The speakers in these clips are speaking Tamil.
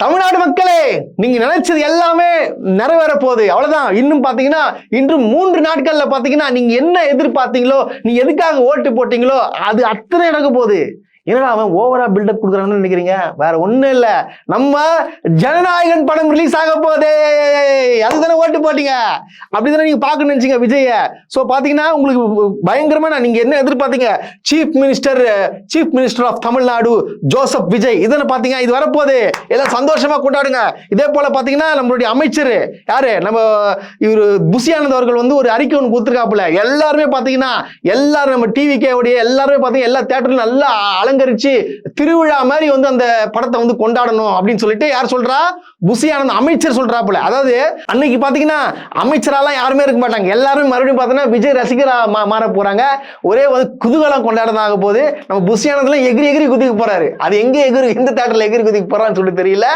தமிழ்நாடு மக்களே, நீங்க நினைச்சது எல்லாமே நிறைவேற போகுது. அவ்வளவுதான். இன்னும் பாத்தீங்கன்னா இன்று 3 நாட்கள்ல பாத்தீங்கன்னா நீங்க என்ன எதிர்பார்த்தீங்களோ, நீங்க எதுக்காக ஓட்டு போட்டீங்களோ அது அத்தனை நடக்க போகுது. என்னடா அவன் ஓவரா பில்டப் கொடுக்குறான்னு நினைக்கிறீங்க? வேற ஒண்ணும் இல்ல, நம்ம ஜனநாயகன் படம் ரிலீஸ் ஆக போதே, அதுதானே ஓட்டு போட்டீங்க. அப்படிதானே நீங்க பாக்கணும்னு நினைச்சீங்க விஜய. சோ பாத்தீங்கன்னா உங்களுக்கு பயங்கரமா நீங்க என்ன எதிர்பார்த்தீங்க? Chief minister of Tamil Nadu Joseph Vijay, இதனை பாத்தீங்க. இது வரப்போகுது, எல்லாம் சந்தோஷமா கொண்டாடுங்க. இதே போல பாத்தீங்கன்னா நம்மளுடைய அமைச்சர் யாரு, நம்ம இவரு புஷியானந்த் அவர்கள் வந்து ஒரு அறிக்கை ஒன்று கொடுத்துருக்காப்புல. எல்லாருமே பாத்தீங்கன்னா எல்லாரும் நம்ம டிவிக்கே உடைய எல்லாருமே பாத்தீங்கன்னா எல்லா தியேட்டர்ல நல்லா அலங்கரிச்சு திருவிழா மாதிரி வந்து அந்த படத்தை வந்து கொண்டாடணும் அப்படின்னு சொல்லிட்டு யார் சொல்றா? புஷியானந்த் அமைச்சர் சொல்றாப்புல. அதாவது அன்னைக்கு பாத்தீங்கன்னா அமைச்சராலாம் யாருமே இருக்க மாட்டாங்க, எல்லாரும் மறுபடியும் பாத்தீங்கன்னா விஜய் ரசிகரா மாற போறாங்க. ஒரே வந்து குதூகலம் கொண்டாடுறதாக போது நம்ம புஷியானந்த்ல எகிரி குதிக்க போறாரு. அது எங்க எந்த தியேட்டர்ல எகிரி குதிக்க போறான்னு சொல்லி தெரியல.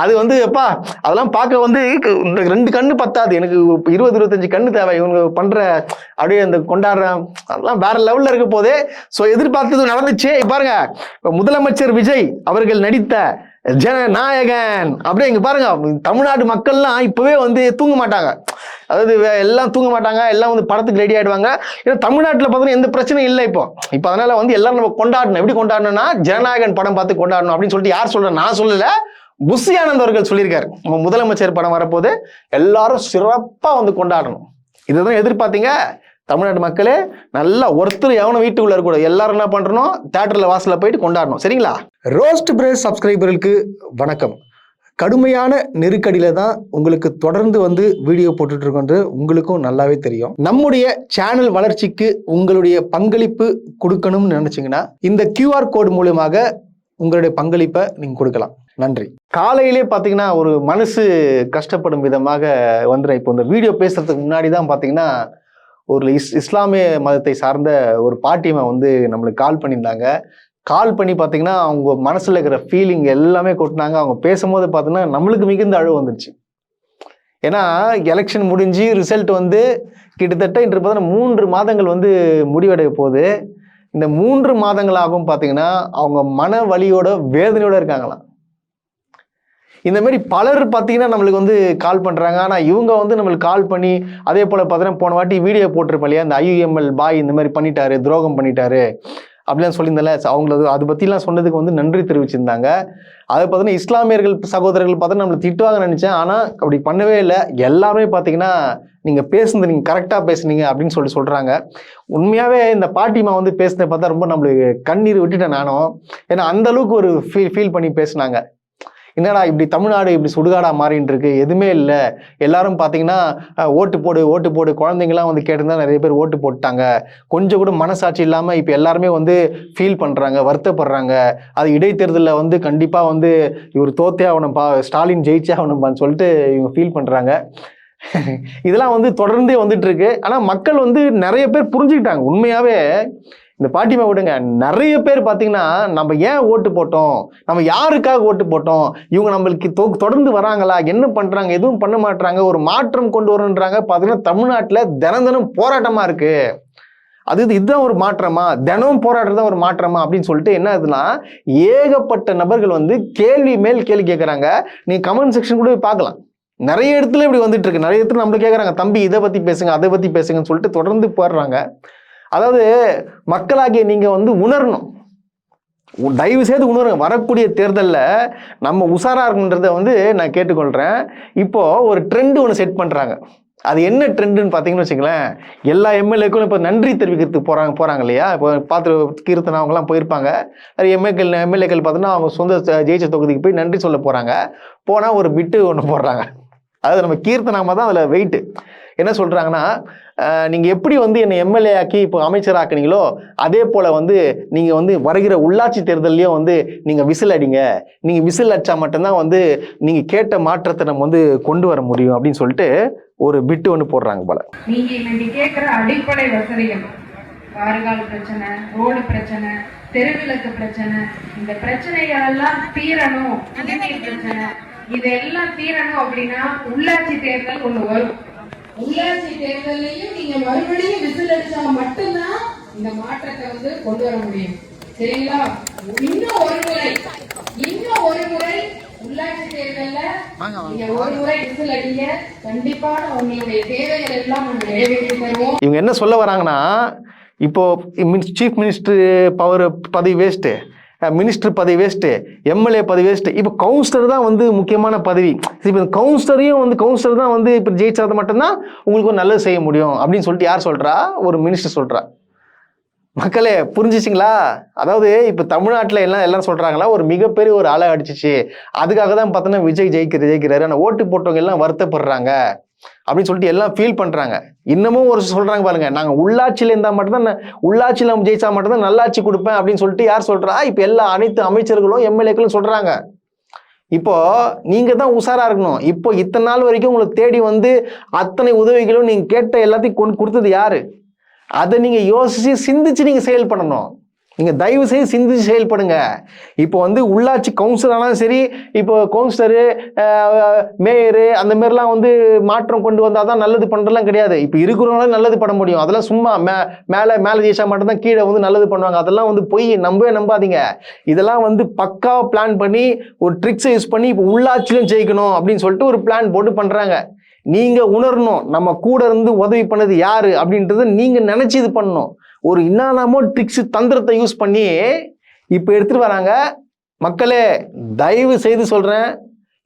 அது வந்து எப்பா அதெல்லாம் பார்க்க வந்து 2 கண்ணு பத்தாது, எனக்கு 20-25 கண்ணு தேவை. இவங்க பண்ற அப்படியே அந்த கொண்டாடுற அதெல்லாம் வேற லெவல்ல இருக்க போது. சோ எதிர்பார்த்தது நடந்துச்சு. பாருங்க, முதலமைச்சர் விஜய் அவர்கள் நடித்த ஜனநாயகன் அப்படியே இங்க பாருங்க, தமிழ்நாடு மக்கள்லாம் இப்பவே வந்து தூங்க மாட்டாங்க. அதாவது எல்லாம் தூங்க மாட்டாங்க, எல்லாம் வந்து படத்துக்கு ரெடி ஆயிடுவாங்க. ஏன்னா தமிழ்நாட்டில் பார்த்தீங்கன்னா எந்த பிரச்சனையும் இல்லை இப்போ அதனால வந்து எல்லாரும் நம்ம கொண்டாடணும். எப்படி கொண்டாடணும்னா ஜனநாயகன் படம் பார்த்து கொண்டாடணும் அப்படின்னு சொல்லிட்டு யார் சொல்ற? நான் சொல்லல, புஷியானந்த் அவர்கள் சொல்லியிருக்காரு. நம்ம முதலமைச்சர் படம் வரப்போது எல்லாரும் சிறப்பா வந்து கொண்டாடணும். இதுதான் எதிர்பார்த்தீங்க தமிழ்நாட்டு மக்களே. நல்லா ஒருத்தர் எவனும் வீட்டுக்குள்ள இருக்கக்கூடாது, எல்லாரும் என்ன பண்றோம், தியேட்டர்ல வாசல்ல போயிட்டு கொண்டாடணும். சரிங்களா? ரோஸ்ட் பிரேஸ் சப்ஸ்கிரைபர்களுக்கு வணக்கம். கடுமையான நெருக்கடியில தான் உங்களுக்கு தொடர்ந்து வந்து வீடியோ போட்டுட்டு இருக்கோன்று உங்களுக்கும் நல்லாவே தெரியும். நம்முடைய சேனல் வளர்ச்சிக்கு உங்களுடைய பங்களிப்பு கொடுக்கணும்னு நினைச்சீங்கன்னா இந்த QR கோடு மூலமாக உங்களுடைய பங்களிப்பை நீங்க கொடுக்கலாம். நன்றி. காலையிலே பாத்தீங்கன்னா ஒரு மனசு கஷ்டப்படும் விதமாக வந்துடும். இப்போ இந்த வீடியோ பேசுறதுக்கு முன்னாடி தான் பாத்தீங்கன்னா ஒரு இஸ்லாமிய மதத்தை சார்ந்த ஒரு பாட்டியம்மா வந்து நம்மளுக்கு கால் பண்ணியிருந்தாங்க. கால் பண்ணி பார்த்தீங்கன்னா அவங்க மனசுல இருக்கிற ஃபீலிங் எல்லாமே கொட்டினாங்க. அவங்க பேசும்போது பார்த்தீங்கன்னா நம்மளுக்கு மிகுந்த அழுவு வந்துருச்சு. ஏன்னா எலெக்ஷன் முடிஞ்சு ரிசல்ட் வந்து கிட்டத்தட்ட இன்று பார்த்தீங்கன்னா 3 மாதங்கள் வந்து முடிவடைய போகுது. இந்த 3 மாதங்களாகவும் பார்த்தீங்கன்னா அவங்க மன வலியோட வேதனையோட இருக்காங்களாம். இந்த மாதிரி பலர் பார்த்தீங்கன்னா நம்மளுக்கு வந்து கால் பண்ணுறாங்க. ஆனால் இவங்க வந்து நம்மளுக்கு கால் பண்ணி அதே போல் பார்த்தீங்கன்னா போன வாட்டி வீடியோ போட்டிருப்போம் இல்லையா, இந்த IUML பாய் இந்த மாதிரி பண்ணிட்டாரு, துரோகம் பண்ணிட்டாரு அப்படிலாம் சொல்லியிருந்தால, அவங்களது அதை பற்றிலாம் சொன்னதுக்கு வந்து நன்றி தெரிவிச்சிருந்தாங்க. அதை பார்த்தீங்கன்னா இஸ்லாமியர்கள் சகோதரர்கள் பார்த்தீங்கன்னா நம்மளை திட்டுவாங்க நினச்சேன். ஆனால் அப்படி பண்ணவே இல்லை. எல்லாருமே பார்த்தீங்கன்னா நீங்கள் பேசுனது நீங்கள் கரெக்டாக பேசுனீங்க அப்படின்னு சொல்கிறாங்க. உண்மையாகவே இந்த பாட்டிமா வந்து பேசுனதை பார்த்தா ரொம்ப நம்மளுக்கு கண்ணீர் விட்டுட்டேன் நானும். ஏன்னா அந்த அளவுக்கு ஒரு ஃபீல் பண்ணி பேசுனாங்க. என்னடா இப்படி தமிழ்நாடு இப்படி சுடுகாடா மாறிட்டு இருக்கு, எதுவுமே இல்லை. எல்லாரும் பார்த்தீங்கன்னா ஓட்டு போடு குழந்தைங்களாம் வந்து கேட்டிருந்தா நிறைய பேர் ஓட்டு போட்டாங்க. கொஞ்சம் கூட மனசாட்சி இல்லாமல் இப்போ எல்லாருமே வந்து ஃபீல் பண்ணுறாங்க, வருத்தப்படுறாங்க. அது இடைத்தேர்தலில் வந்து கண்டிப்பாக வந்து இவர் தோத்தே ஆகணும்ப்பா, ஸ்டாலின் ஜெயிச்சே ஆகணும்ப்பான்னு சொல்லிட்டு இவங்க ஃபீல் பண்ணுறாங்க. இதெல்லாம் வந்து தொடர்ந்தே வந்துட்டு இருக்கு. ஆனால் மக்கள் வந்து நிறைய பேர் புரிஞ்சுக்கிட்டாங்க. உண்மையாகவே இந்த பாட்டிமா விடுங்க, நிறைய பேர் பார்த்தீங்கன்னா நம்ம ஏன் ஓட்டு போட்டோம், நம்ம யாருக்காக ஓட்டு போட்டோம், இவங்க நம்மளுக்கு தொடர்ந்து வராங்களா, என்ன பண்றாங்க, எதுவும் பண்ண மாட்டாங்க, ஒரு மாற்றம் கொண்டு வரணுன்றாங்க. பார்த்தீங்கன்னா தமிழ்நாட்டில் தினம் போராட்டமா இருக்கு. இதுதான் ஒரு மாற்றமா, தினம் போராட்டம் ஒரு மாற்றமா அப்படின்னு சொல்லிட்டு என்ன ஆகுதுன்னா ஏகப்பட்ட நபர்கள் வந்து கேள்வி மேல் கேள்வி கேட்கறாங்க. நீங்க கமெண்ட் செக்ஷன் கூட பார்க்கலாம். நிறைய இடத்துல இப்படி வந்துட்டு இருக்கு. நிறைய இடத்துல நம்மள கேட்கறாங்க, தம்பி இதை பத்தி பேசுங்க, அதை பத்தி பேசுங்கன்னு சொல்லிட்டு தொடர்ந்து போடுறாங்க. அதாவது மக்களாகிய நீங்க வந்து உணரணும், தயவு செய்து உணருங்க. வரக்கூடிய தேர்தலில் நம்ம உஷாரா இருக்குன்றத வந்து நான் கேட்டுக்கொள்றேன். இப்போ ஒரு ட்ரெண்ட் ஒன்று செட் பண்றாங்க. அது என்ன ட்ரெண்டுன்னு பார்த்தீங்கன்னு வச்சுங்களேன், எல்லா எம்எல்ஏக்கும் இப்போ நன்றி தெரிவிக்கிறதுக்கு போறாங்க இல்லையா. இப்போ பார்த்து கீர்த்தனா அவங்கலாம் போயிருப்பாங்க. எம்எல்ஏக்கள் பார்த்தோன்னா அவங்க சொந்த ஜெயிச்ச தொகுதிக்கு போய் நன்றி சொல்ல போறாங்க. போனால் ஒரு பிட்டு ஒன்று போடுறாங்க. அதாவது நம்ம கீர்த்தனாம தான் அதில் வெயிட்டு. என்ன சொல்றாங்கன்னா, நீங்க எப்படி வந்து என்னை எம்எல்ஏ ஆக்கி இப்போ அமைச்சராக்குனீங்களோ அதே போல வந்து நீங்க வந்து வருகிற உள்ளாட்சி தேர்தலையும் வந்து நீங்க விசில் அடிங்க, நீங்க விசில் அடிச்சா மட்டும்தான் வந்து நீங்க கேட்ட மாற்றத்தை நம்ம வந்து கொண்டு வர முடியும் அப்படின்னு சொல்லிட்டு ஒரு பிட்டு ஒன்று போடுறாங்க போல. நீங்க இன்னைக்கு கேட்கிற அடிப்படை வசதிகள், வாறுகால் பிரச்சனை, ரோடு பிரச்சனை, தெருவிளக்கு பிரச்சனை, இந்த பிரச்சனைகள் எல்லாம் தீரணும். பிரச்சனை இதெல்லாம் தீரணும் அப்படின்னா உள்ளாட்சி தேர்தல் ஒண்ணு வரும். உள்ளாட்சி தேர்தலையும் நீங்க மறுபடியும் விசில் அடிச்சா மட்டும்தான் இந்த மாற்றத்தை வந்து கொண்டு வர முடியும். சரிங்களா? இன்னும் ஒரு முறை உள்ளாட்சி தேர்தல்ல நீங்க ஒரு முறை விசில் அடிங்க, கண்டிப்பா உங்களுடைய தேவைகள் எல்லாம் நிறைவேற்றி தருவோம். இவங்க என்ன சொல்ல வராங்கன்னா, இப்போ சீஃப் மினிஸ்டர் பதவி வேஸ்ட்டு, மினிஸ்டர் பதவி வேஸ்ட்டு, எம்எல்ஏ பதவி வேஸ்ட்டு, இப்போ கவுன்சிலர் தான் வந்து முக்கியமான பதவி. இப்போ கவுன்சிலர் தான் வந்து இப்போ ஜெயிச்சது மட்டும்தான் உங்களுக்கு ஒரு நல்லது செய்ய முடியும் அப்படின்னு சொல்லிட்டு யார் சொல்கிறா? ஒரு மினிஸ்டர் சொல்கிறா. மக்களே புரிஞ்சிச்சிங்களா? அதாவது இப்போ தமிழ்நாட்டில் எல்லாம் சொல்கிறாங்களா, ஒரு மிகப்பெரிய ஒரு அலை அடிச்சிச்சு, அதுக்காக தான் பார்த்தோன்னா விஜய் ஜெயிக்கிறாரு, ஆனால் ஓட்டு போட்டவங்க எல்லாம் வருத்தப்படுறாங்க அப்படின்னு சொல்லிட்டு எல்லாம் ஃபீல் பண்ணுறாங்க. இன்னமும் ஒரு சொல்கிறாங்க பாருங்க, நாங்கள் உள்ளாட்சியில் இருந்தால் மட்டும்தான், உள்ளாட்சியில் நம்ம ஜெயிச்சா மட்டும்தான் நல்லாட்சி கொடுப்பேன் அப்படின்னு சொல்லிட்டு யார் சொல்கிறா? இப்போ அனைத்து அமைச்சர்களும் எம்எல்ஏக்களும் சொல்கிறாங்க. இப்போ நீங்க தான் உஷாரா இருக்கணும். இப்போ இத்தனை நாள் வரைக்கும் உங்களுக்கு தேடி வந்து அத்தனை உதவிகளும் நீங்க கேட்ட எல்லாத்தையும் கொண்டு கொடுத்தது யாரு? அதை நீங்க யோசிச்சு சிந்திச்சு நீங்க செயல் பண்ணணும். நீங்க தயவு செய்து சிந்திச்சு செயல்படுங்க. இப்போ வந்து உள்ளாட்சி கவுன்சிலர் ஆனாலும் சரி, இப்போ கவுன்சிலரு, மேயரு அந்த மாதிரிலாம் வந்து மாற்றம் கொண்டு வந்தால் தான் நல்லது பண்ணுறதுலாம் கிடையாது. இப்போ இருக்கிறவங்களால நல்லது பண்ண முடியும். அதெல்லாம் சும்மா மேலே ஜெயிச்சா மட்டும்தான் கீழே வந்து நல்லது பண்ணுவாங்க. அதெல்லாம் வந்து பொய், நம்பாதீங்க. இதெல்லாம் வந்து பக்காவாக பிளான் பண்ணி ஒரு ட்ரிக்ஸை யூஸ் பண்ணி இப்போ உள்ளாட்சியிலும் ஜெயிக்கணும் அப்படின்னு சொல்லிட்டு ஒரு பிளான் போட்டு பண்ணுறாங்க. நீங்கள் உணரணும், நம்ம கூட இருந்து உதவி பண்ணது யாரு அப்படின்றத நீங்கள் நினச்சி இது பண்ணணும். ஒரு இன்னாமோ ட்ரிக்ஸ் தந்திரத்தை யூஸ் பண்ணி இப்போ எடுத்துட்டு வராங்க. மக்களே தயவு செய்து சொல்கிறேன்,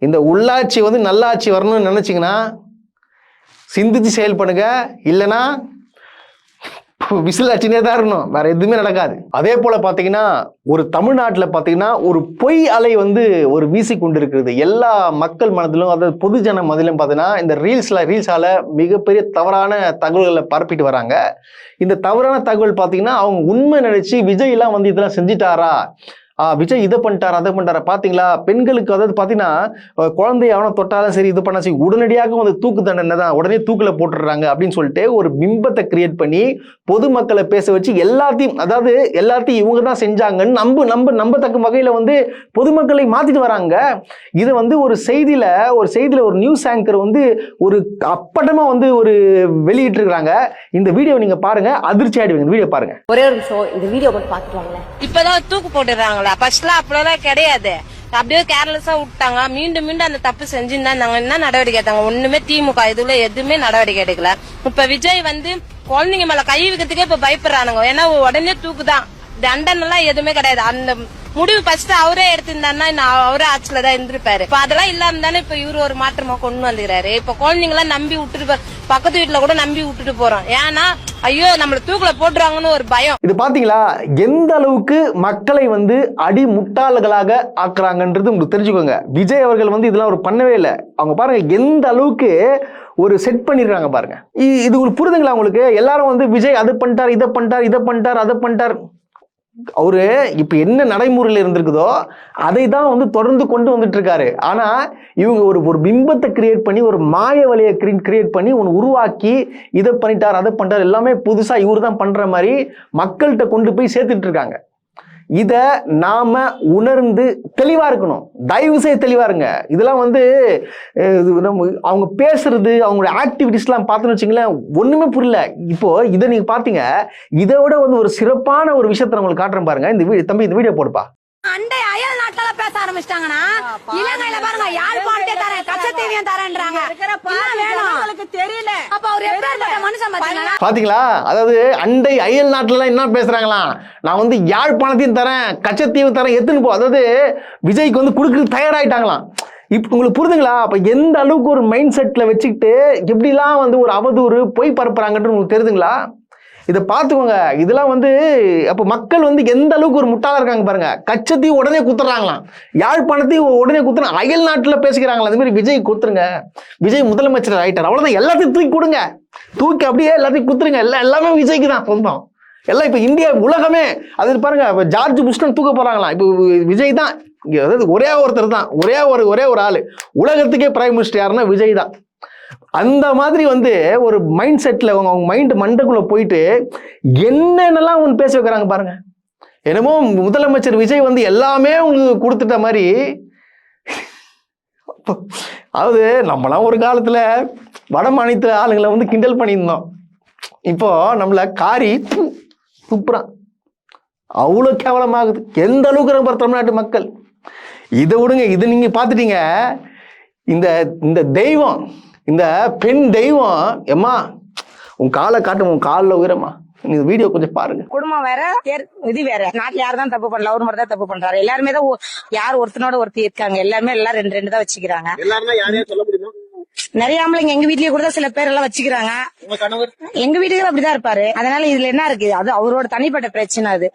இந்த உள்ளாட்சி வந்து நல்லாட்சி வரணும்னு நினச்சிங்கன்னா சிந்திச்சு செயல்படுங்க. இல்லைன்னா விசிலாட்சினே தான் இருக்கணும், வேற எதுவுமே நடக்காது. அதே போல பார்த்தீங்கன்னா ஒரு தமிழ்நாட்டில் பார்த்தீங்கன்னா ஒரு பொய் அலை வந்து ஒரு வீசி கொண்டு இருக்கிறது. எல்லா மக்கள் மனதிலும், அதாவது பொதுஜன மனதிலும் பார்த்தீங்கன்னா இந்த ரீல்ஸால மிகப்பெரிய தவறான தகவல்களை பரப்பிட்டு வராங்க. இந்த தவறான தகவல் பார்த்தீங்கன்னா அவங்க உண்மை நினைச்சு விஜய் எல்லாம் வந்து இதெல்லாம் செஞ்சிட்டாரா, விஜய் இதை பண்ணிட்டாரா அதை பண்ணிட்டாரா, பார்த்தீங்களா பெண்களுக்கு, அதாவது பார்த்தீங்கன்னா குழந்தைய அவனை தொட்டாலும் சரி இது பண்ணா சரி உடனடியாக வந்து தூக்கு தண்டனை தான், உடனே தூக்கில் போட்டுடுறாங்க அப்படின்னு சொல்லிட்டு ஒரு பிம்பத்தை கிரியேட் பண்ணி பொதுமக்களை பேச வச்சு எல்லாத்தையும் இவங்க தான் செஞ்சாங்கன்னு நம்பத்தக்க வகையில் வந்து பொதுமக்களை மாற்றிட்டு வராங்க. இதை வந்து ஒரு செய்தியில் ஒரு நியூஸ் ஆங்கர் வந்து ஒரு அப்பட்டமாக வந்து ஒரு வெளியிட்டு இருக்கிறாங்க. இந்த வீடியோ நீங்க பாருங்க, அதிர்ச்சி ஆயிடுவீங்க. இந்த வீடியோ பாருங்க. ஒரே ஒரு நிமிஷம் இந்த வீடியோ மட்டும் பாத்துட்டு வாங்களேன். இப்பதான் தூக்கு போட்டுறாங்களா? ஃபர்ஸ்ட்லாம் அப்படிலாம் கிடையாது. அப்படியே கேர்லெஸ்ஸா விட்டாங்க. மீண்டும் அந்த தப்பு செஞ்சுருந்தா நாங்க என்ன நடவடிக்கை எடுத்தாங்க? ஒண்ணுமே திமுக இதுல எதுவுமே நடவடிக்கை எடுக்கல. இப்ப விஜய் வந்து குழந்தைங்க மேல கை வைக்கிறதுக்கே இப்ப பயப்படுறானுங்க. ஏன்னா உடனே தூக்குதான், தண்டனை எதுவுமே கிடையாது. அந்த முடிவு ஃபர்ஸ்ட் அவரே எடுத்திருந்தாருன்னா அவரே ஆட்சியில தான் இருந்திருப்பாரு. இப்ப அதெல்லாம் இல்லாம தானே இப்ப இவரு ஒரு மாற்றமா கொண்டு வந்துக்கிறாரு. இப்ப குழந்தைங்களாம் நம்பி விட்டுட்டு, பக்கத்து வீட்டுல கூட நம்பி விட்டுட்டு போறோம். ஏன்னா ஐயோ நம்மள தூக்குல போட்டுருவாங்கன்னு ஒரு பயம். இது பாத்தீங்களா எந்த அளவுக்கு மக்களை வந்து அடி முட்டாள்களாக ஆக்குறாங்கன்றது உங்களுக்கு தெரிஞ்சுக்கோங்க. விஜய் அவர்கள் வந்து இதெல்லாம் ஒரு பண்ணவே இல்லை. அவங்க பாருங்க எந்த அளவுக்கு ஒரு செட் பண்ணிருக்காங்க பாருங்க. இது உங்களுக்கு புரிதுங்களா? உங்களுக்கு எல்லாரும் வந்து விஜய் அதை பண்ணிட்டார், இதை பண்ணிட்டார், அதை பண்ணிட்டார். அவரு இப்ப என்ன நடைமுறையில் இருந்திருக்குதோ அதை தான் வந்து தொடர்ந்து கொண்டு வந்துட்டு இருக்காரு. ஆனா இவங்க ஒரு பிம்பத்தை கிரியேட் பண்ணி, ஒரு மாய வலையை கிரியேட் பண்ணி ஒன்று உருவாக்கி இதை பண்ணிட்டார், அதை பண்ணிட்டார், எல்லாமே புதுசா இவரு தான் பண்ற மாதிரி மக்கள்கிட்ட கொண்டு போய் சேர்த்துட்டு இருக்காங்க. இதை நாம உணர்ந்து தெளிவா இருக்கணும். தயவு செய்து தெளிவா இருங்க. இதெல்லாம் வந்து அவங்க பேசுறது, அவங்களோட ஆக்டிவிட்டிஸ்லாம் பார்த்தோன்னு வச்சுங்களேன், ஒண்ணுமே புரியல. இப்போ இதை நீங்க பாத்தீங்க, இதை விட வந்து ஒரு சிறப்பான ஒரு விஷயத்தை உங்களுக்கு காட்டுறேன் பாருங்க. இந்த வீடியோ போடுப்பா. அண்டை அயல் நாட்டால பேச ஆரம்பிச்சிட்டாங்கன்னா இலங்கையில பாருங்க யாழ்ப்பாணத்தை தரேன், கச்சத்தீவியம் தரேன்றாங்க. தெரியல அப்ப அவர் எப்பேற்பட்ட மனுஷன் பாத்தீங்களா? அதாவது அண்டை அயல் நாட்டுல என்ன பேசுறாங்களாம், நான் வந்து யாழ்ப்பாணத்தையும் தரேன், கச்சத்தீவு தரேன், எத்துன்னு போ. அதாவது விஜய்க்கு வந்து கொடுக்க தயாராயிட்டாங்களாம். இப்போ உங்களுக்கு புரிதுங்களா? அப்ப எந்த அளவுக்கு ஒரு மைண்ட் செட்ல வச்சுக்கிட்டு எப்படிலாம் வந்து ஒரு அவதூறு பொய் பரப்புறாங்கன்றது உங்களுக்கு தெரியுதுங்களா? இதை பார்த்துக்கோங்க. இதெல்லாம் வந்து அப்போ மக்கள் வந்து எந்த அளவுக்கு ஒரு முட்டாளா இருக்காங்க பாருங்க. கச்சத்தையும் உடனே குத்துறாங்களாம், யாழ்ப்பாணத்தையும் உடனே குத்துறாங்க, அயல் நாட்டில் பேசிக்கிறாங்களா. அந்த மாதிரி விஜய் குத்துருங்க. விஜய் முதலமைச்சர் ஆயிட்டார், அவ்வளோதான். எல்லாத்தையும் தூக்கி கொடுங்க, தூக்கி அப்படியே எல்லாத்தையும் குத்துருங்க. எல்லாமே விஜய்க்கு தான் சொந்தம். எல்லாம் இப்போ இந்தியா உலகமே அது பாருங்க. இப்போ ஜார்ஜ் புஷ்டன் தூக்க போறாங்களாம். இப்போ விஜய் தான், அதாவது ஒரே ஒருத்தர் தான், ஒரே ஒரு ஆளு உலகத்துக்கே பிரைம் மினிஸ்டர் யாருன்னா விஜய் தான். அந்த மாதிரி வந்து ஒரு மைண்ட் செட்ல அவங்க மைண்ட் மண்டக்குள்ள போயிட்டு என்னென்னலாம் ஒன்று பேச வைக்கிறாங்க பாருங்க. என்னமோ முதலமைச்சர் விஜய் வந்து எல்லாமே உங்களுக்கு கொடுத்துட்ட மாதிரி. அதாவது நம்மளாம் ஒரு காலத்துல வட மாநில ஆளுங்களை வந்து கிண்டல் பண்ணியிருந்தோம். இப்போ நம்மள காரி துப்புறான். அவ்வளோ கேவலமாகுது. எந்த அளவுக்கு இருக்கு தமிழ்நாட்டு மக்கள். இதை விடுங்க, இது நீங்க பார்த்துட்டீங்க. இந்த இந்த தெய்வம், இந்த பெண் தெய்வம், எம்மா உன் காலை காட்டு, உன் காலில் உயரமா. இந்த வீடியோ கொஞ்சம் பாருங்க. குடும்பம் வேற, இது வேற. நாட்டுல யாரும் தான் தப்பு பண்ணல, அவர் மட்டும் தான் தப்பு பண்றாரு. எல்லாருமே தான் யார் ஒருத்தனோட ஒருத்தி இருக்காங்க. எல்லாருமே எல்லாம் ரெண்டு தான் வச்சுக்கிறாங்க. எல்லாருமே யாரையா சொல்ல முடியுமா? நிறைய ஆம்பளைங்க எங்க வீட்லயே கூட சில பேர் எல்லாம் வச்சுக்கிறாங்க. உங்க கணவர் எங்க வீட்டுக்கு அப்படிதான் இருப்பாரு. அதனால இதுல என்ன இருக்கு, அது அவரோட தனிப்பட்ட பிரச்சனை. அது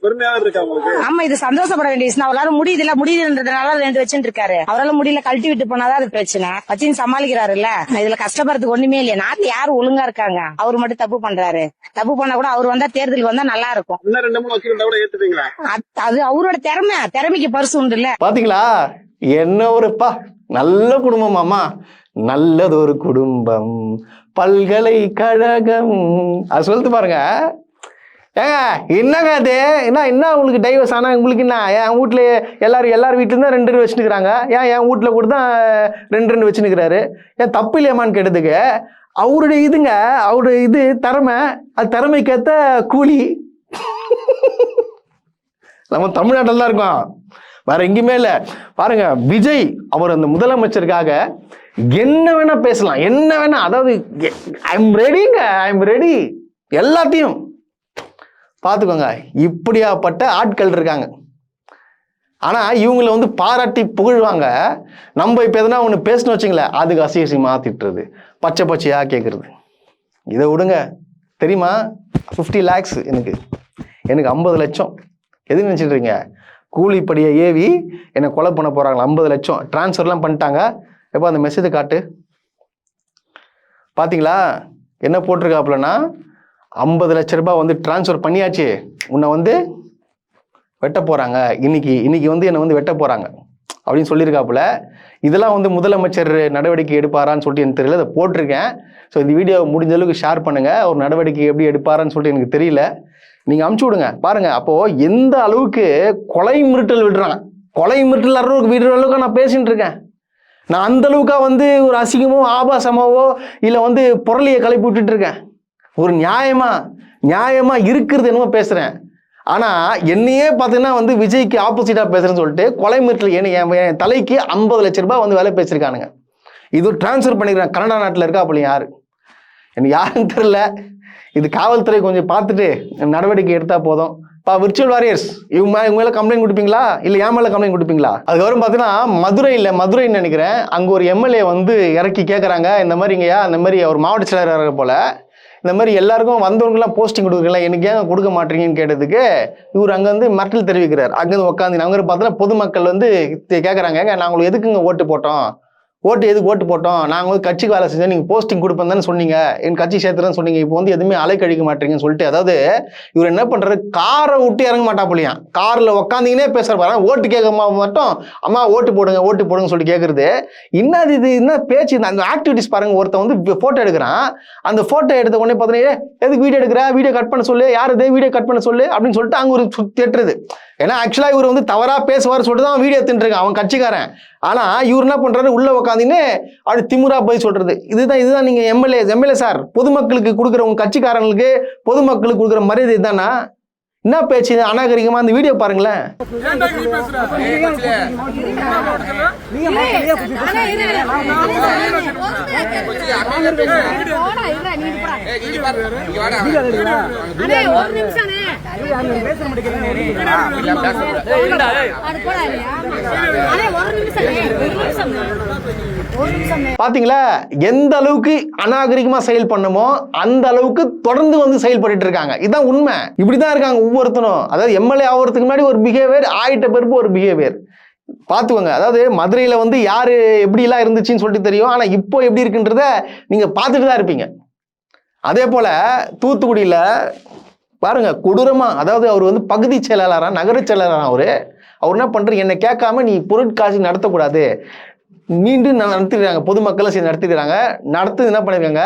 பெருமையாக இருக்கா உங்களுக்கு? ஆமா, இது சந்தோஷப்பட வேண்டிய விஷயம். அவரால் முடியுதுல, முடியுதுன்றதுனால 2 வச்சுட்டு இருக்காரு. அவரால் முடியல, கழட்டி விட்டு போனாதான் அது பிரச்சனை. வச்சுன்னு சமாளிக்கிறாருல்ல. இதுல கஷ்டப்படுறதுக்கு ஒண்ணுமே இல்லையா. நாட்டுல யாரு ஒழுங்கா இருக்காங்க? அவரு மட்டும் தப்பு பண்றாரு. தப்பு பண்ணா கூட அவர் வந்தா, தேர்தலுக்கு வந்தா நல்லா இருக்கும். இன்னும் 2-3 வச்சிருந்தா கூட ஏத்துப்பீங்களா? அது அவரோட திறமைக்கு பரிசு உண்டு இல்ல. பாத்தீங்களா, என்ன ஒருப்பா நல்ல குடும்பமாமா, நல்லதொரு குடும்பம், பல்கலைக்கழகம். அது சொல்லிட்டு பாருங்க. ஏங்க என்னங்க அது, என்ன உங்களுக்கு டைவர்ஸ் ஆனா உங்களுக்கு என்ன? என் வீட்டுல எல்லாரும் வீட்டுல தான் 2 வச்சுருக்கிறாங்க. என் வீட்டுல கூட தான் 2 வச்சுருக்கிறாரு. ஏன் தப்பு இல்லையாமான்னு கேட்டதுக்கு, அவருடைய இதுங்க, அவருடைய இது திறமை, அது திறமைக்கேத்த கூலி. நம்ம தமிழ்நாட்டில் தான் இருக்கோம், வேற எங்கேயுமே இல்லை. பாருங்க, விஜய் அவர் அந்த முதலமைச்சருக்காக என்ன வேணா பேசலாம், என்ன வேணா. அதாவது ஐம் ரெடிங்க, ஐம் ரெடி எல்லாத்தையும் பார்த்துக்கோங்க. இப்படியாப்பட்ட ஆட்கள் இருக்காங்க. ஆனா இவங்களை வந்து பாராட்டி புகழ்வாங்க. நம்ம இப்ப எதனா ஒன்று பேசணும் வச்சுங்களேன், அதுக்கு அசியசி மாத்திட்டுறது, பச்சையா கேட்கறது. இதை விடுங்க. தெரியுமா, 50 lakhs எனக்கு 50 லட்சம். எது நினைச்சிட்டு இருக்கீங்க? கூலிப்படியை ஏவி என்னை கொலை பண்ண போறாங்களா? 50 லட்சம் டிரான்ஸ்ஃபர்லாம் பண்ணிட்டாங்க. எப்போ அந்த மெசேஜை காட்டு. பார்த்தீங்களா என்ன போட்டிருக்காப்புலன்னா, 50 லட்ச ரூபாய் வந்து டிரான்ஸ்ஃபர் பண்ணியாச்சு, உன்னை வந்து வெட்ட போகிறாங்க, இன்னைக்கு வந்து என்னை வந்து வெட்ட போகிறாங்க அப்படின்னு சொல்லியிருக்காப்புல. இதெல்லாம் வந்து முதலமைச்சர் நடவடிக்கை எடுப்பாரான்னு சொல்லிட்டு எனக்கு தெரியல, அதை போட்டிருக்கேன். ஸோ இந்த வீடியோ முடிஞ்ச அளவுக்கு ஷேர் பண்ணுங்கள். ஒரு நடவடிக்கை எப்படி எடுப்பாரான்னு சொல்லிட்டு எனக்கு தெரியல, நீங்கள் அமுச்சு விடுங்க. பாருங்கள், அப்போது எந்த அளவுக்கு கொலை மிரட்டல் விடுறான். கொலை மிரட்டல் விடுற அளவுக்கு நான் பேசிகிட்டு இருக்கேன். நான் அந்த அளவுக்கா வந்து ஒரு அசிங்கமோ ஆபாசமாவோ இல்லை வந்து பொருளையை கிளப்பி விட்டுட்டு இருக்கேன். ஒரு நியாயமா இருக்கிறது என்னமோ பேசுகிறேன். ஆனால் என்னையே பார்த்தீங்கன்னா வந்து விஜய்க்கு ஆப்போசிட்டாக பேசுகிறேன்னு சொல்லிட்டு கொலை மிரட்டல் என் தலைக்கு 50 லட்ச ரூபாய் வந்து வேலை பேசியிருக்கானுங்க. இது டிரான்ஸ்ஃபர் பண்ணிக்கிறேன். கனடா நாட்டில் இருக்கா அப்படி யாரு, எனக்கு யாருன்னு தெரியல. இது காவல்துறை கொஞ்சம் பார்த்துட்டு நடவடிக்கை எடுத்தால் போதும். விர்ச்சுவல் வாரியர்ஸ் இவங்க மேலே கம்ப்ளைண்ட் கொடுப்பீங்களா, இல்லை என் மேலே கம்ப்ளைண்ட் கொடுப்பீங்களா? அதுக்கப்புறம் பார்த்தீங்கன்னா மதுரைன்னு நினைக்கிறேன், அங்கே ஒரு எம்எல்ஏ வந்து இறக்கி கேட்குறாங்க, இந்த மாதிரி இங்கேயா அந்த மாதிரி ஒரு மாவட்ட செயலர் போல, இந்த மாதிரி எல்லாருக்கும் வந்தவங்கலாம் போஸ்டிங் கொடுக்குறீங்களா, எனக்கு ஏன் கொடுக்க மாட்டீங்கன்னு கேட்டதுக்கு இவர் அங்கே வந்து மிரட்டல் தெரிவிக்கிறார். அங்கேருந்து உட்காந்து அவங்க பார்த்தீங்கன்னா பொதுமக்கள் வந்து கேட்குறாங்க, நாங்கள் எதுக்குங்க எதுக்கு ஓட்டு போட்டோம், நாங்கள் வந்து கட்சிக்கு வேலை செஞ்சோம், நீங்கள் போஸ்டிங் கொடுப்பேன் தானே சொன்னீங்க, என் கட்சி சேர்த்துறேன்னு சொன்னீங்க, இப்போ வந்து எதுவுமே அலை கழிக்க மாட்டீங்கன்னு சொல்லிட்டு, அதாவது இவர் என்ன பண்ணுறாரு, காரை விட்டு இறங்க மாட்டாப்புலையா, காரில் உட்காந்திங்கன்னே பேசுகிறாரு. ஓட்டு கேட்க மட்டும் அம்மா ஓட்டு போடுங்கன்னு சொல்லிட்டு கேட்குறது. என்னது இது, என்ன பேச்சு, அந்த ஆக்டிவிட்டிஸ் பாருங்க. ஒருத்தன் வந்து ஃபோட்டோ எடுக்கிறான், அந்த ஃபோட்டோ எடுத்த உடனே பார்த்தீங்கன்னா எதுக்கு வீடியோ எடுக்கிற, வீடியோ கட் பண்ண சொல்லு, யார் இது வீடியோ கட் பண்ண சொல்லு அப்படின்னு சொல்லிட்டு அங்கே ஒரு திட்டுறது. ஏன்னா ஆக்சுவலாக இவர் வந்து தவறாக பேசுவார் சொல்லிட்டு தான் வீடியோ எடுத்துருக்கான் அவன் கட்சிக்காரன். ஆனால் இவர் என்ன பண்ணுறாரு, உள்ள உட்காந்துன்னு அப்படி திமுறா போய் சொல்றது. இதுதான் நீங்க எம்எல்ஏ சார், பொதுமக்களுக்கு கொடுக்குற உங்க கட்சிக்காரங்களுக்கு பொதுமக்களுக்கு கொடுக்குற மரியாதை தானா? என்ன பேச்சு அநாகரிகமா? அந்த வீடியோ பாருங்களேன். பாத்தீங்களா எந்த அளவுக்கு அநாகரிகமா செயல் பண்ணுமோ அந்த அளவுக்கு தொடர்ந்து வந்து செயல்பட்டு இருக்காங்க. இதுதான் உண்மை. இப்படிதான் இருக்காங்க ஒவ்வொருத்தரும். அதாவது எம்எல்ஏ ஆகிறதுக்கு முன்னாடி ஒரு பிஹேவியர், ஆயிட்ட பிறப்பு ஒரு பிஹேவியர் பார்த்துக்கோங்க. அதாவது மதுரையில வந்து யாரு எப்படி எல்லாம் இருந்துச்சுன்னு சொல்லிட்டு தெரியும், ஆனா இப்போ எப்படி இருக்குன்றத நீங்க பார்த்துட்டு தான் இருப்பீங்க. அதே போல தூத்துக்குடியில பாருங்க கொடூரமா, அதாவது அவர் வந்து பகுதி செயலாளரா, நகர செயலாளரா, அவர் என்ன பண்றாரு, என்னை கேட்காம நீ பொருட்காட்சி நடத்தக்கூடாது, மீண்டும் நடத்திடுறாங்க. பொதுமக்களும் சேர்ந்து நடத்து என்ன பண்ணிருக்காங்க,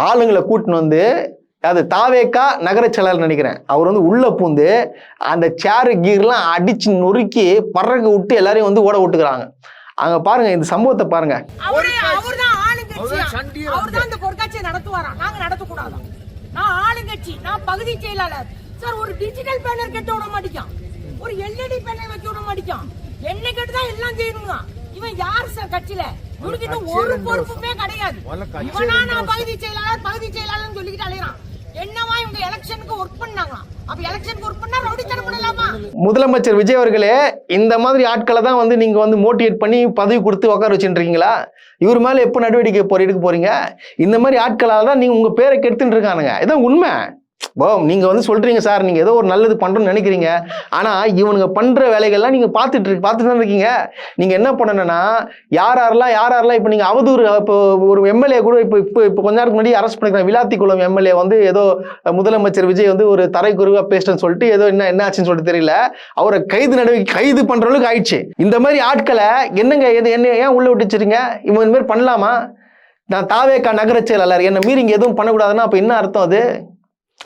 ஆளுங்களை கூட்டின்னு வந்து, அது தாவேக்கா நகர செயலாளர் நினைக்கிறேன், அவர் வந்து உள்ள பூந்து அந்த சேரு கீர்லாம் அடிச்சு நொறுக்கி பறக்க விட்டு எல்லாரையும் வந்து ஓட விட்டுக்கிறாங்க. அங்க பாருங்க இந்த சம்பவத்தை பாருங்க. அவர்தான் இந்த பொருட்காட்சியை நடத்துவாராம், நாங்க நடத்தக்கூடாது. நான் ஆளுங்கட்சி, நான் பகுதி செயலாளர், சார் ஒரு டிஜிட்டல் பேனர் கட்ட விட மாட்டேங்கான், ஒரு எல்இடி பேனர் வைக்க விட மாட்டேங்கான். என்ன கேட்டுதான் எல்லாம் செய்யணுங்க. இவன் யார் சார் கட்சியில? இவனுக்கு இன்னும் ஒரு பொறுப்புமே கிடையாது. இவனா நான் பகுதி செயலாளர் சொல்லிக்கிட்டு அலையறான். என்னவா இவங்க எலெக்ஷனுக்கு ஒர்க் பண்ணாங்களா? அப்ப எலெக்ஷனுக்கு ஒர்க் பண்ணா ரவுடித்தனம் பண்ணலாமா? முதலமைச்சர் விஜய் அவர்களே, இந்த மாதிரி ஆட்களை தான் வந்து நீங்க வந்து மோட்டிவேட் பண்ணி பதவி கொடுத்து உட்கார வச்சுட்டு இருக்கீங்களா? இவர் மேல எப்ப நடவடிக்கை எடுக்க போறீங்க? இந்த மாதிரி ஆட்களால தான் நீங்க உங்க பேரை கெடுத்துட்டு இருக்கானுங்க. இதான் உண்மை. நீங்க வந்து சொல்றீங்க சார், நீங்க ஏதோ ஒரு நல்லது பண்றோம்னு நினைக்கிறீங்க. ஆனா இவனுங்க பண்ற வேலைகள்லாம் நீங்க பார்த்துட்டு தான் இருக்கீங்க. நீங்க என்ன பண்ணணும்னா, யாரெல்லாம் இப்ப நீங்க அவதூறு, இப்போ ஒரு எம்எல்ஏ கூட இப்போ கொஞ்ச நேரத்துக்கு முன்னாடி அரெஸ்ட் பண்ணிருக்காங்க. விளாத்திக்குளம் எம்எல்ஏ வந்து ஏதோ முதலமைச்சர் விஜய் வந்து ஒரு தரைக்குறைவா பேசுறேன்னு சொல்லிட்டு ஏதோ என்ன ஆச்சுன்னு சொல்லிட்டு தெரியல, அவரை கைது பண்ற அளவுக்கு ஆயிடுச்சு. இந்த மாதிரி ஆட்களை என்னங்க என்ன ஏன் உள்ள விட்டுச்சிருங்க? இவன் இந்த மாதிரி பண்ணலாமா? நான் தாவேகா நகர செயலாளர், என்ன மீறி இங்க எதுவும் பண்ணக்கூடாதுன்னா அப்ப என்ன அர்த்தம் அது?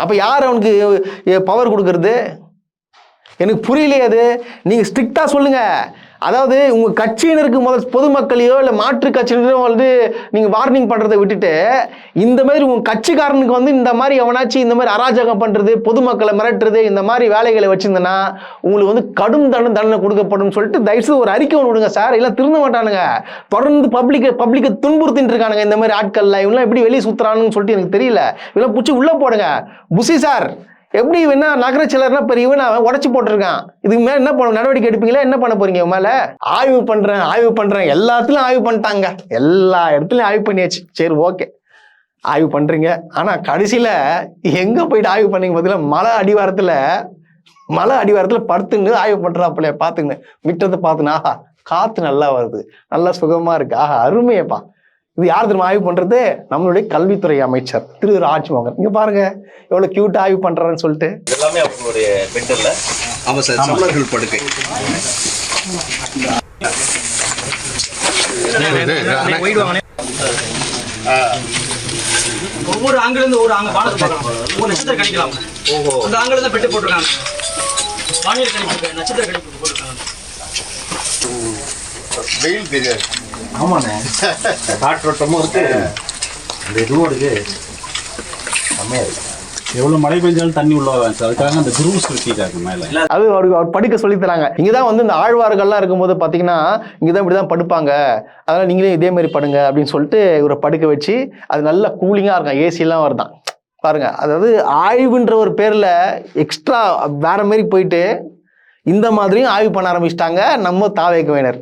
அப்ப யார் அவனுக்கு பவர் கொடுக்கறது? எனக்கு புரியலையே அது. நீங்க ஸ்ட்ரிக்டா சொல்லுங்க. அதாவது உங்க கட்சியினருக்கு பொதுமக்களையோ இல்ல மாற்று கட்சியினரோ வந்து நீங்க வார்னிங் பண்றதை விட்டுட்டு, இந்த மாதிரி உங்க கட்சிக்காரனுக்கு வந்து இந்த மாதிரி எவனாச்சும் இந்த மாதிரி அராஜகம் பண்றது, பொதுமக்களை மிரட்டுறது, இந்த மாதிரி வேலைகளை வச்சிருந்தனா உங்களுக்கு வந்து கடும் தண்டனை கொடுக்கப்படும் சொல்லிட்டு தயவுசெய்து ஒரு அறிக்கை ஒன்று விடுங்க சார். எல்லாம் திருந்த மாட்டானுங்க. தொடர்ந்து பப்ளிக்கை துன்புறுத்திட்டு இருக்கானுங்க இந்த மாதிரி ஆட்கள்ல. இவங்களாம் எப்படி வெளியே சுத்துறானுன்னு சொல்லிட்டு எனக்கு தெரியல. இவெல்லாம் பிடிச்சி உள்ள போடுங்க. புசி சார் எப்படி வேணா நகர செயலர்னா பெரியவன் அவன் உடச்சு போட்டிருக்கான். இதுக்கு மேல என்ன பண்ண நடவடிக்கை எடுப்பீங்களா? என்ன பண்ண போறீங்க? மேல ஆய்வு பண்றேன் எல்லாத்துலயும் ஆய்வு பண்ணிட்டாங்க. எல்லா இடத்துலயும் ஆய்வு பண்ணியாச்சு. சரி, ஓகே, ஆய்வு பண்றீங்க. ஆனா கடைசியில எங்க போயிட்டு ஆய்வு பண்ணீங்க பார்த்தீங்களா? மலை அடிவாரத்துல படுத்துன்னு ஆய்வு பண்றாப்புல பாத்துங்க. மிட்டத்தை பார்த்துனா ஆஹா காத்து நல்லா வருது, நல்லா சுகமா இருக்கு, ஆஹா அருமையப்பா. இது யார் தெரியுமா ஆய்வு பண்றது? நம்மளுடைய கல்வித்துறை அமைச்சர் திரு ராஜ்மோகன். இங்க பாருங்க எவ்வளவு கியூட்டா ஆய்வு பண்றாருன்னு சொல்லிட்டு. எல்லாமே அவங்களுடைய பெட் இல்ல. ஆமா சார், சமணர்கள் படுக்கை. ஒவ்வொரு ஆங்கில இருந்து ஒரு அங்க வானத்தை பார்க்கலாம். ஒரு நட்சத்திரம் கணிக்கலாம். அந்த ஆங்கில இருந்து பெட்டு போட்டிருக்காங்க. வானியல் கணிப்பு நட்சத்திர கணிப்பு போட்டிருக்காங்க. வெயில் தெரியாது. ஆமாண்ணே, காற்றோட்டமும் இருக்கு, அந்த இதுவும் இருக்கு. செம்மையா இருக்கு. எவ்வளவு மழை பெஞ்சாலும் தண்ணி உள்ள சார். அதுக்காக அந்த குரூஸ் கட்டிட்டாங்க மேல. அது அவர் படுக்க சொல்லி தராங்க. இங்கதான் வந்து இந்த ஆழ்வார்கள்லாம் இருக்கும்போது பாத்தீங்கன்னா இங்கதான் இப்படிதான் படுப்பாங்க, அதனால நீங்களே இதே மாதிரி படுங்க அப்படின்னு சொல்லிட்டு இவரை படுக்க வச்சு அது நல்லா கூலிங்கா இருக்கும். ஏசி எல்லாம் வருதான் பாருங்க. அதாவது ஆய்வுன்ற ஒரு பேர்ல எக்ஸ்ட்ரா வேற மாதிரி போயிட்டு இந்த மாதிரியும் ஆய்வு பண்ண ஆரம்பிச்சிட்டாங்க நம்ம தாவேகவினர்.